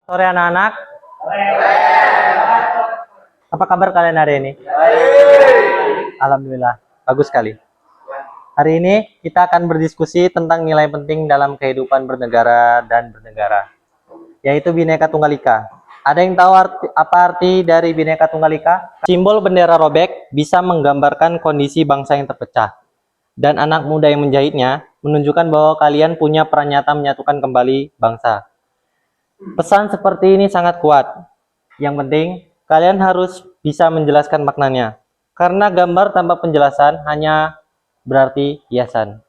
Sore anak-anak. Apa kabar kalian hari ini? Alhamdulillah, bagus sekali. Hari ini kita akan berdiskusi tentang nilai penting dalam kehidupan bernegara dan bernegara, yaitu Bhinneka Tunggal Ika. Ada yang tahu apa arti dari Bhinneka Tunggal Ika? Simbol bendera robek bisa menggambarkan kondisi bangsa yang terpecah. Dan anak muda yang menjahitnya menunjukkan bahwa kalian punya peran nyata menyatukan kembali bangsa. Pesan seperti ini sangat kuat. Yang penting, kalian harus bisa menjelaskan maknanya. Karena gambar tanpa penjelasan hanya berarti hiasan.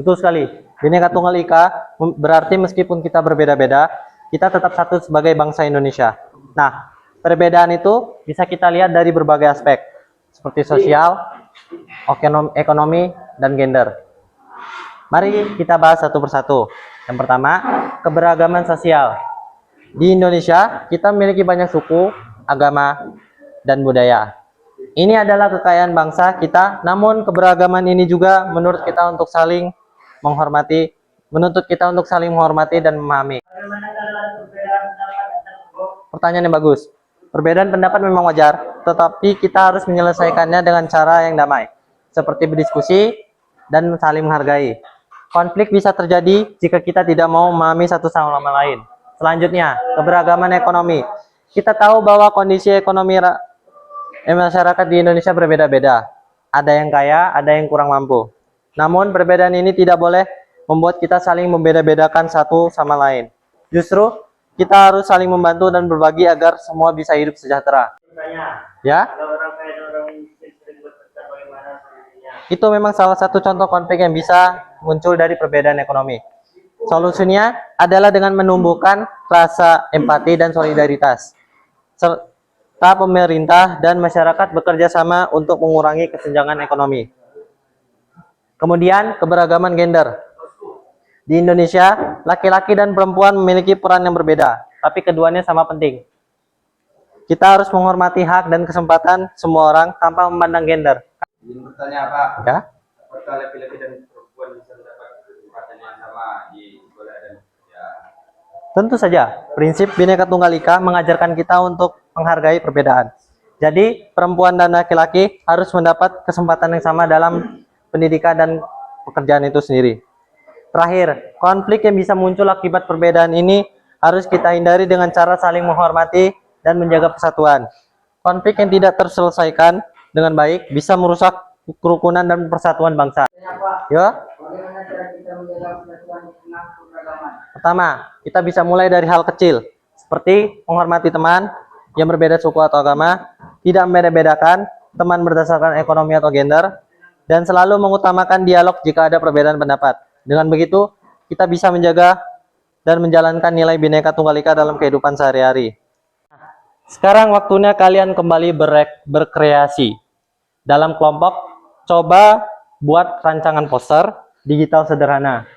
Betul sekali. Bhinneka Tunggal Ika berarti meskipun kita berbeda-beda, kita tetap satu sebagai bangsa Indonesia. Nah, perbedaan itu bisa kita lihat dari berbagai aspek, seperti sosial, ekonomi, dan gender. Mari kita bahas satu persatu. Yang pertama, keberagaman sosial. Di Indonesia, kita memiliki banyak suku, agama, dan budaya. Ini adalah kekayaan bangsa kita, namun keberagaman ini juga menuntut kita untuk saling menghormati dan memahami. Pertanyaan yang bagus. Perbedaan pendapat memang wajar, tetapi kita harus menyelesaikannya dengan cara yang damai, seperti berdiskusi dan saling menghargai. Konflik bisa terjadi jika kita tidak mau memahami satu sama lain. Selanjutnya, keberagaman ekonomi. Kita tahu bahwa kondisi ekonomi masyarakat di Indonesia berbeda-beda. Ada yang kaya, ada yang kurang mampu. Namun, perbedaan ini tidak boleh membuat kita saling membeda-bedakan satu sama lain. Justru, kita harus saling membantu dan berbagi agar semua bisa hidup sejahtera. Ya? Itu memang salah satu contoh konflik yang bisa muncul dari perbedaan ekonomi. Solusinya adalah dengan menumbuhkan rasa empati dan solidaritas, serta pemerintah dan masyarakat bekerja sama untuk mengurangi kesenjangan ekonomi. Kemudian, keberagaman gender. Di Indonesia, laki-laki dan perempuan memiliki peran yang berbeda, tapi keduanya sama penting. Kita harus menghormati hak dan kesempatan semua orang tanpa memandang gender. Izin bertanya Pak, Ya? apakah laki-laki dan perempuan bisa mendapat kesempatan yang sama di sekolah dan kerja? Tentu saja, prinsip Bhinneka Tunggal Ika mengajarkan kita untuk menghargai perbedaan. Jadi, perempuan dan laki-laki harus mendapat kesempatan yang sama dalam pendidikan dan pekerjaan itu sendiri. Terakhir, konflik yang bisa muncul akibat perbedaan ini harus kita hindari dengan cara saling menghormati dan menjaga persatuan. Konflik yang tidak terselesaikan dengan baik bisa merusak kerukunan dan persatuan bangsa. Ya? Pertama, kita bisa mulai dari hal kecil, seperti menghormati teman yang berbeda suku atau agama, tidak membeda-bedakan teman berdasarkan ekonomi atau gender, dan selalu mengutamakan dialog jika ada perbedaan pendapat. Dengan begitu, kita bisa menjaga dan menjalankan nilai Bhinneka Tunggal Ika dalam kehidupan sehari-hari. Sekarang waktunya kalian kembali berkreasi. Dalam kelompok, coba buat rancangan poster digital sederhana.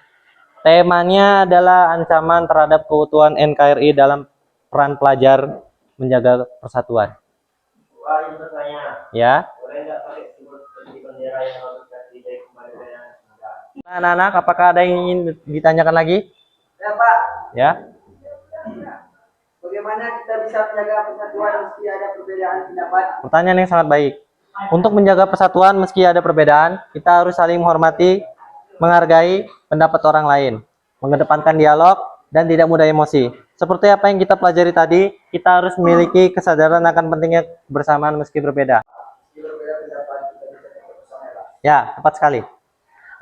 Temanya adalah ancaman terhadap keutuhan NKRI dalam peran pelajar menjaga persatuan. Ya. Anak-anak, apakah ada yang ingin ditanyakan lagi? Ya Pak. Ya. Bagaimana kita bisa menjaga persatuan meski ada perbedaan pendapat? Pertanyaan yang sangat baik. Untuk menjaga persatuan meski ada perbedaan, kita harus saling menghormati, menghargai pendapat orang lain, mengedepankan dialog, dan tidak mudah emosi. Seperti apa yang kita pelajari tadi, kita harus memiliki kesadaran akan pentingnya kebersamaan meski berbeda. Ya, tepat sekali.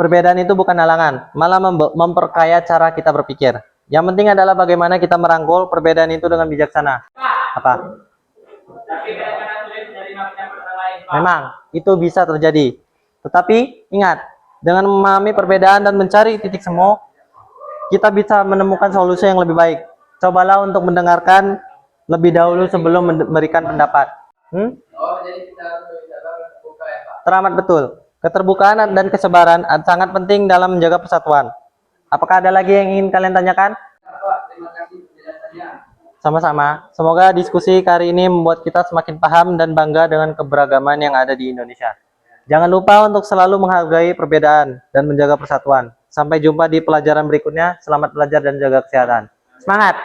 Perbedaan itu bukan halangan, malah memperkaya cara kita berpikir. Yang penting adalah bagaimana kita merangkul perbedaan itu dengan bijaksana. Apa? Memang, itu bisa terjadi. Tetapi, ingat, dengan memahami perbedaan dan mencari titik semu, kita bisa menemukan solusi yang lebih baik. Cobalah untuk mendengarkan lebih dahulu sebelum memberikan pendapat. Jadi kita harus terbuka ya Pak. Teramat betul. Keterbukaan dan kesabaran sangat penting dalam menjaga persatuan. Apakah ada lagi yang ingin kalian tanyakan? Pak, terima kasih penjelasannya. Sama-sama. Semoga diskusi kali ini membuat kita semakin paham dan bangga dengan keberagaman yang ada di Indonesia. Jangan lupa untuk selalu menghargai perbedaan dan menjaga persatuan. Sampai jumpa di pelajaran berikutnya. Selamat belajar dan jaga kesehatan. Semangat!